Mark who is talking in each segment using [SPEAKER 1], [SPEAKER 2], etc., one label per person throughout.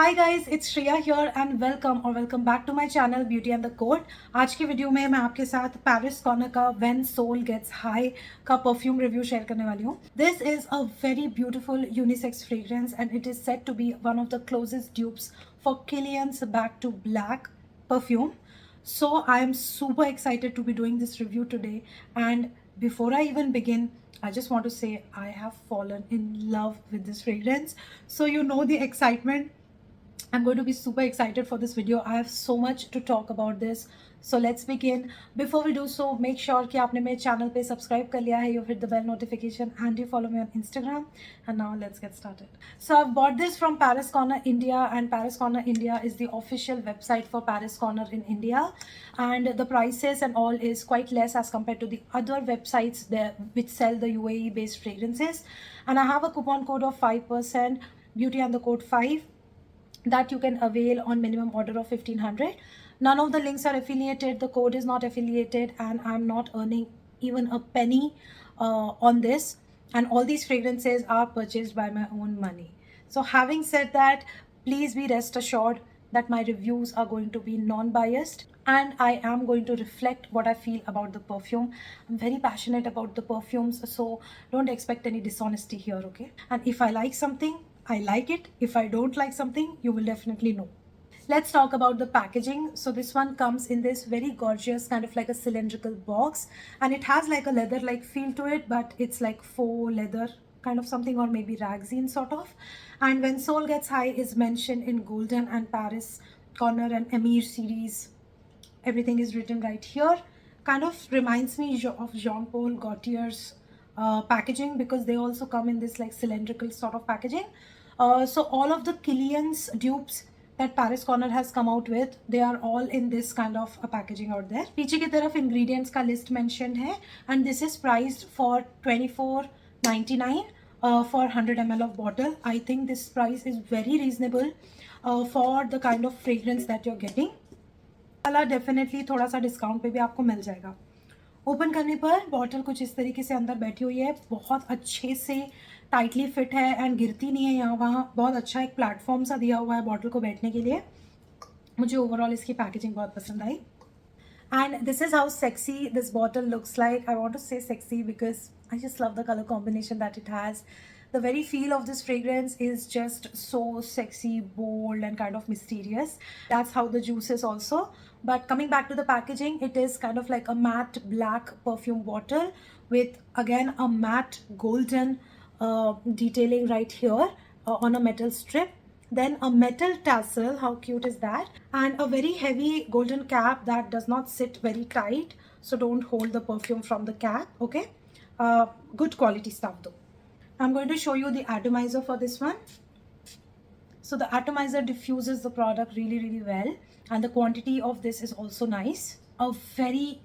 [SPEAKER 1] Hi guys, it's Shreya here and welcome back to my channel beauty and the code. आज की video में मैं आपके साथ पैरिस कॉर्नर का व्हेन सोल गेट्स हाई का परफ्यूम रिव्यू शेयर करने वाली हूँ। This is a very beautiful unisex fragrance and it is set to be one of the closest dupes for Kilian's back to black perfume. So I am super excited to be doing this review today, and before I even begin, I just want to say I have fallen in love with this fragrance. So you know the excitement. I'm going to be super excited for this video. I have so much to talk about this. So let's begin. Before we do so, make sure कि आपने मेरे channel पे subscribe कर लिया है. You've hit the bell notification and you follow me on Instagram. And now let's get started. So I've bought this from Paris Corner India, and Paris Corner India is the official website for Paris Corner in India. And the prices and all is quite less as compared to the other websites there which sell the UAE based fragrances. And I have a coupon code of 5%, beauty and the code 5, that you can avail on minimum order of 1500. None of the links are affiliated, the code is not affiliated, and I'm not earning even a penny on this, and all these fragrances are purchased by my own money. So having said that, please be rest assured that my reviews are going to be non-biased and I am going to reflect what I feel about the perfume. I'm very passionate about the perfumes, so don't expect any dishonesty here, okay? And if I like something, I like it. If I don't like something, you will definitely know. Let's talk about the packaging. So this one comes in this very gorgeous kind of like a cylindrical box, and it has like a leather like feel to it, but it's like faux leather kind of something, or maybe ragzine sort of. And when Soul Gets High is mentioned in Golden and Paris Corner and Emir series, everything is written right here. Kind of reminds me of Jean Paul Gaultier's packaging, because they also come in this like cylindrical sort of packaging. So all of the Kilian's dupes that Paris Corner has come out with, they are all in this kind of a packaging out there. पीछे की तरफ ingredients का list mentioned है, and this is priced for 24.99 for 100 ml of bottle. I think this price is very reasonable for the kind of fragrance that you're getting. वाला definitely थोड़ा सा discount पे भी आपको मिल जाएगा. ओपन करने पर बॉटल कुछ इस तरीके से अंदर बैठी हुई है, बहुत अच्छे से टाइटली फिट है एंड गिरती नहीं है यहाँ वहाँ. बहुत अच्छा एक प्लेटफॉर्म सा दिया हुआ है बॉटल को बैठने के लिए. मुझे ओवरऑल इसकी पैकेजिंग बहुत पसंद आई. And this is how sexy this bottle looks like. I want to say sexy because I just love the color combination that it has. The very feel of this fragrance is just so sexy, bold, and kind of mysterious. That's how the juice is also. But coming back to the packaging, it is kind of like a matte black perfume bottle with again a matte golden detailing right here on a metal strip. Then a metal tassel, how cute is that? And a very heavy golden cap that does not sit very tight, so don't hold the perfume from the cap, okay? Good quality stuff though. I'm going to show you the atomizer for this one. So the atomizer diffuses the product really well, and the quantity of this is also nice. A very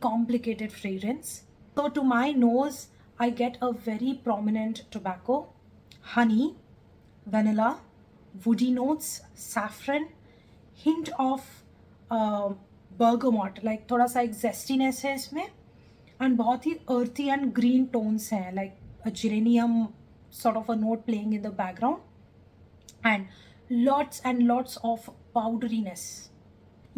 [SPEAKER 1] complicated fragrance. So to my nose, I get a very prominent tobacco, honey, vanilla, woody notes, saffron, hint of bergamot, like थोड़ा सा एक zestiness है इसमें, and बहुत ही earthy and green tones हैं, like a geranium sort of a note playing in the background, and lots of powderiness.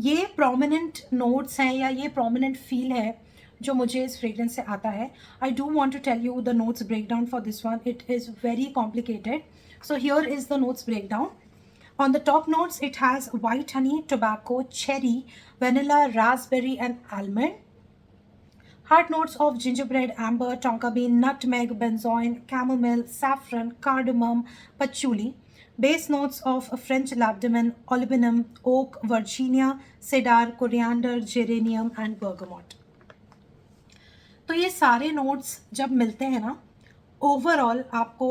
[SPEAKER 1] ये prominent notes हैं या ये prominent feel है जो मुझे इस फ्रेग्रेंस से आता है. I do want to tell you the notes breakdown for this one. It is very complicated. So here is the notes breakdown. On the top notes, it has white honey, tobacco, cherry, vanilla, raspberry, and almond. Heart notes of gingerbread, amber, tonka bean, nutmeg, benzoin, chamomile, saffron, cardamom, patchouli. Base notes of French labdamen, olibanum, oak, Virginia, cedar, coriander, geranium, and bergamot. तो ये सारे notes जब मिलते हैं ना, overall आपको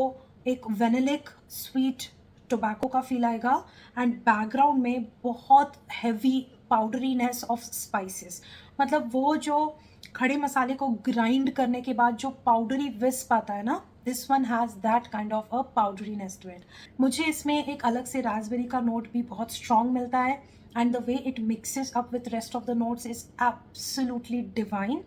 [SPEAKER 1] एक वेनिलिक sweet tobacco का फील आएगा, एंड बैकग्राउंड में बहुत हैवी पाउडरीनेस ऑफ स्पाइसेस. मतलब वो जो खड़े मसाले को ग्राइंड करने के बाद जो पाउडरी विस्प आता है ना, this one has that kind of a powderiness to it. मुझे इसमें एक अलग से रास्पबेरी का नोट भी बहुत स्ट्रॉन्ग मिलता है, and the way it mixes up with rest of the notes is absolutely divine.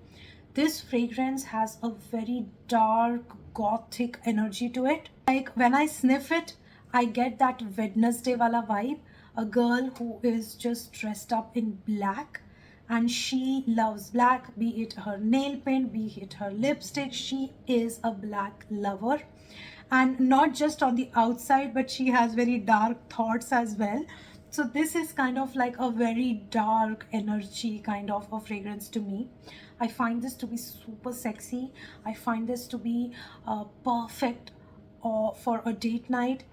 [SPEAKER 1] This fragrance has a very dark gothic energy to it. Like when I sniff it, I get that Wednesday wala vibe, a girl who is just dressed up in black and she loves black, be it her nail paint, be it her lipstick. She is a black lover, and not just on the outside, but she has very dark thoughts as well. So this is kind of like a very dark energy kind of a fragrance to me. I find this to be super sexy. I find this to be perfect or for a date night,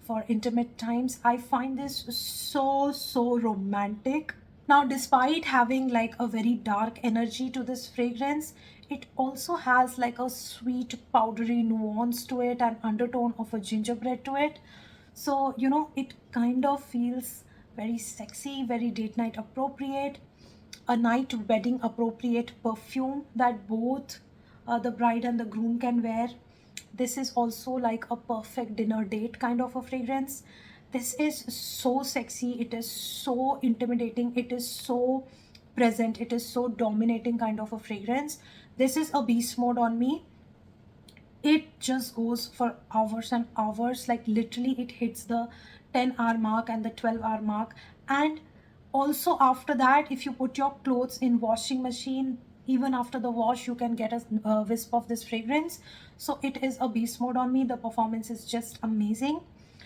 [SPEAKER 1] for intimate times. I find this so romantic. Now, despite having like a very dark energy to this fragrance, it also has like a sweet powdery nuance to it and undertone of a gingerbread to it. So, it kind of feels very sexy, very date night appropriate, a night wedding appropriate perfume that both the bride and the groom can wear. This is also like a perfect dinner date kind of a fragrance. This is so sexy, it is so intimidating, it is so present, it is so dominating kind of a fragrance. This is a beast mode on me. It just goes for hours and hours, like literally it hits the 10-hour mark and the 12-hour mark. And also after that, if you put your clothes in washing machine, even after the wash, you can get a wisp of this fragrance. So it is a beast mode on me. The performance is just amazing.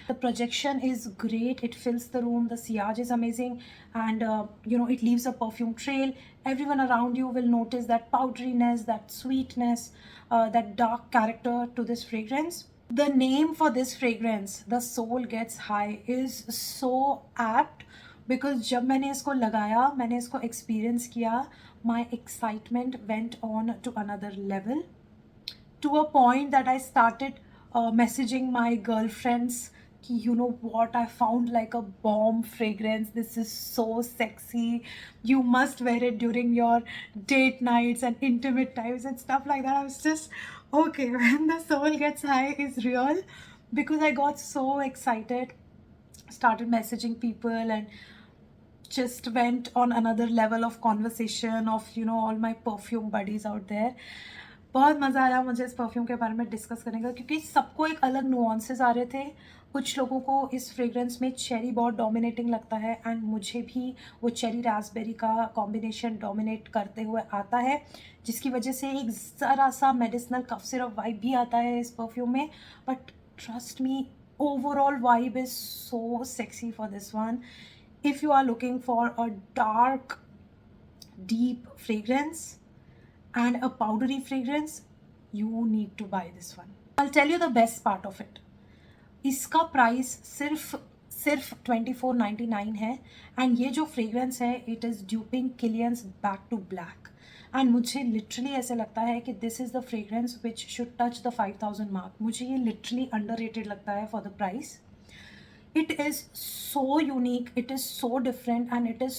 [SPEAKER 1] The projection is great, it fills the room, the sillage is amazing, and it leaves a perfume trail. Everyone around you will notice that powderiness, that sweetness, that dark character to this fragrance. The name for this fragrance, The Soul Gets High, is so apt because जब मैंने इसको लगाया, मैंने इसको experience किया, my excitement went on to another level, to a point that I started messaging my girlfriends, you know what, I found like a bomb fragrance. This is so sexy. You must wear it during your date nights and intimate times and stuff like that. I was just, okay, when the soul gets high is real, because I got so excited, started messaging people, and just went on another level of conversation of all my perfume buddies out there. बहुत मज़ा आया मुझे इस perfume के बारे में discuss करने का, क्योंकि सबको एक अलग नुआंसेस आ रहे थे. कुछ लोगों को इस फ्रेग्रेंस में चेरी बहुत डोमिनेटिंग लगता है, एंड मुझे भी वो चेरी रास्पबेरी का कॉम्बिनेशन डोमिनेट करते हुए आता है, जिसकी वजह से एक ज़रा सा मेडिसिनल कफ सिरप वाइब भी आता है इस परफ्यूम में. But trust me, overall vibe is so sexy for this one. If you are looking for a dark, deep fragrance and a powdery fragrance, you need to buy this one. I'll tell you the best part of it. इसका price सिर्फ 2499 है, and ये जो fragrance है, it is duping Kilian's back to black. And मुझे literally ऐसे लगता है कि this is the fragrance which should touch the 5000 mark. मुझे ये लिटरली अंडररेटेड लगता है for the price. It is so unique, it is so different, and it is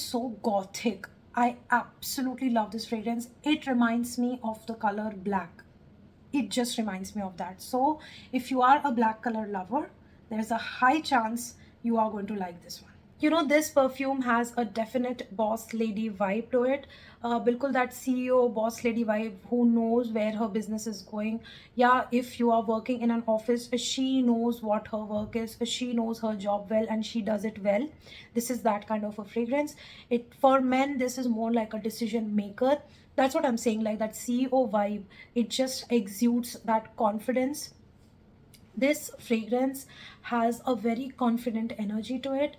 [SPEAKER 1] so gothic. I absolutely love this fragrance. It reminds me of the color black. It just reminds me of that. So if you are a black color lover, there's a high chance you are going to like this one. This perfume has a definite boss lady vibe to it. Bilkul that CEO boss lady vibe, who knows where her business is going. Yeah, if you are working in an office, she knows what her work is, she knows her job well, and she does it well. This is that kind of a fragrance. For men, this is more like a decision maker. That's what I'm saying, like that CEO vibe. It just exudes that confidence. This fragrance has a very confident energy to it.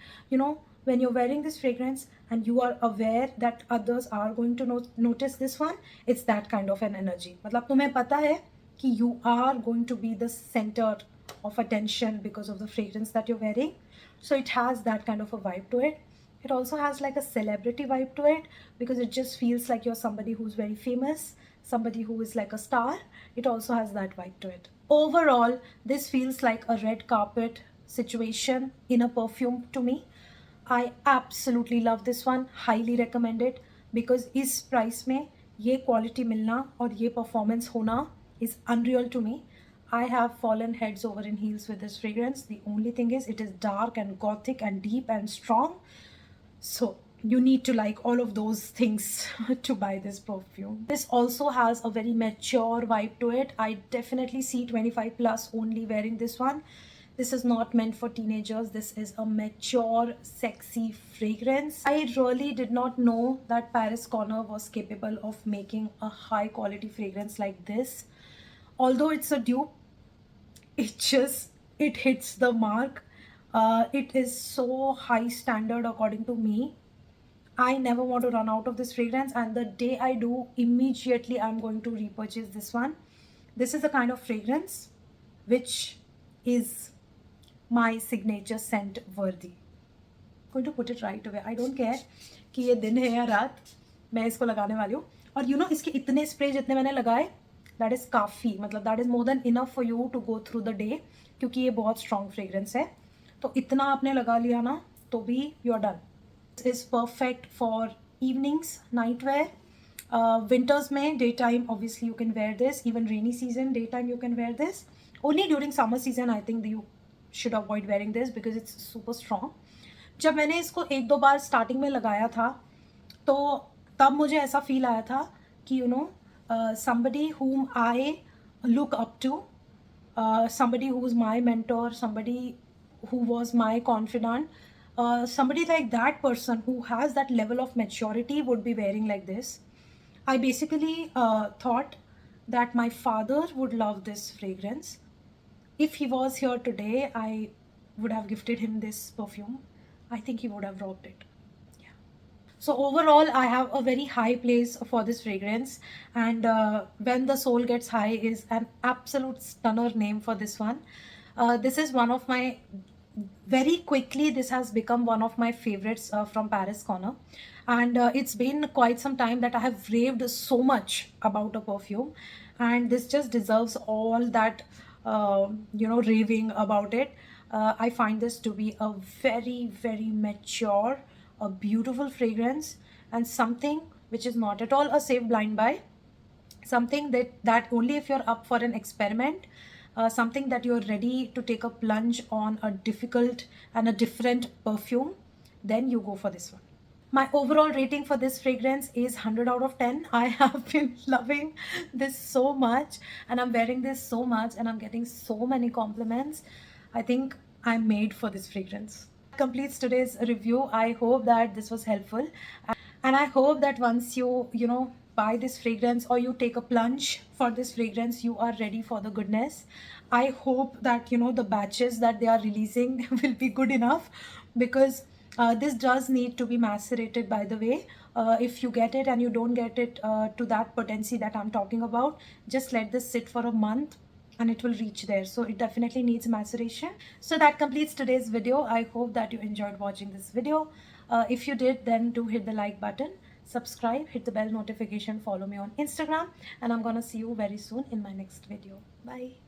[SPEAKER 1] When you're wearing this fragrance and you are aware that others are going to notice this one, it's that kind of an energy. मतलब तुम्हें पता है कि you are going to be the center of attention because of the fragrance that you're wearing. So it has that kind of a vibe to it. It also has like a celebrity vibe to it, because it just feels like you're somebody who's very famous, somebody who is like a star. It also has that vibe to it. Overall, this feels like a red carpet situation in a perfume to me. I absolutely love this one, highly recommend it, because इस price में ये quality मिलना और ये performance होना is unreal to me. I have fallen heads over in heels with this fragrance. The only thing is it is dark and gothic and deep and strong. So you need to like all of those things to buy this perfume. This also has a very mature vibe to it. I definitely see 25 plus only wearing this one. This is not meant for teenagers. This is a mature, sexy fragrance. I really did not know that Paris Corner was capable of making a high quality fragrance like this. Although it's a dupe, it hits the mark. It is so high standard according to me. I never want to run out of this fragrance, and the day I do, immediately I'm going to repurchase this one. This is the kind of fragrance which is my signature scent worthy. Going to put it right away. I don't care कि ये दिन है या रात, मैं इसको लगाने वाली हूँ. और you know इसके इतने स्प्रे जितने मैंने लगाए, that is काफ़ी, मतलब that is more than enough for you to go through the day, क्योंकि ये बहुत strong fragrance है. तो इतना आपने लगा लिया ना, तो भी you are done. This is perfect for evenings, night wear. Winters में daytime obviously you can wear this. Even rainy season daytime you can wear this. Only during summer season I think you should avoid wearing this because it's super strong. जब मैंने इसको एक दो बार starting में लगाया था तो तब मुझे ऐसा फील आया था कि you know somebody whom I look up to, somebody who is my mentor, somebody who was my confidant, somebody like that person who has that level of maturity would be wearing like this. I basically thought that my father would love this fragrance. If he was here today, I would have gifted him this perfume. I think he would have rocked it. Yeah. So overall, I have a very high place for this fragrance, and When the Soul Gets High is an absolute stunner name for this one. This is one of my, very quickly this has become one of my favorites from Paris Corner, and it's been quite some time that I have raved so much about a perfume, and this just deserves all that raving about it. I find this to be a very, very mature, a beautiful fragrance, and something which is not at all a safe blind buy. Something that only if you're up for an experiment, something that you're ready to take a plunge on a difficult and a different perfume, then you go for this one. My overall rating for this fragrance is 100 out of 10. I have been loving this so much, and I'm wearing this so much, and I'm getting so many compliments. I think I'm made for this fragrance. Completes today's review. I hope that this was helpful, and I hope that once you buy this fragrance or you take a plunge for this fragrance, you are ready for the goodness. I hope that the batches that they are releasing will be good enough, because this does need to be macerated, by the way. If you get it and you don't get it to that potency that I'm talking about, just let this sit for a month and it will reach there. So it definitely needs maceration. So that completes today's video. I hope that you enjoyed watching this video. If you did, then do hit the like button, subscribe, hit the bell notification, follow me on Instagram, and I'm gonna see you very soon in my next video. Bye.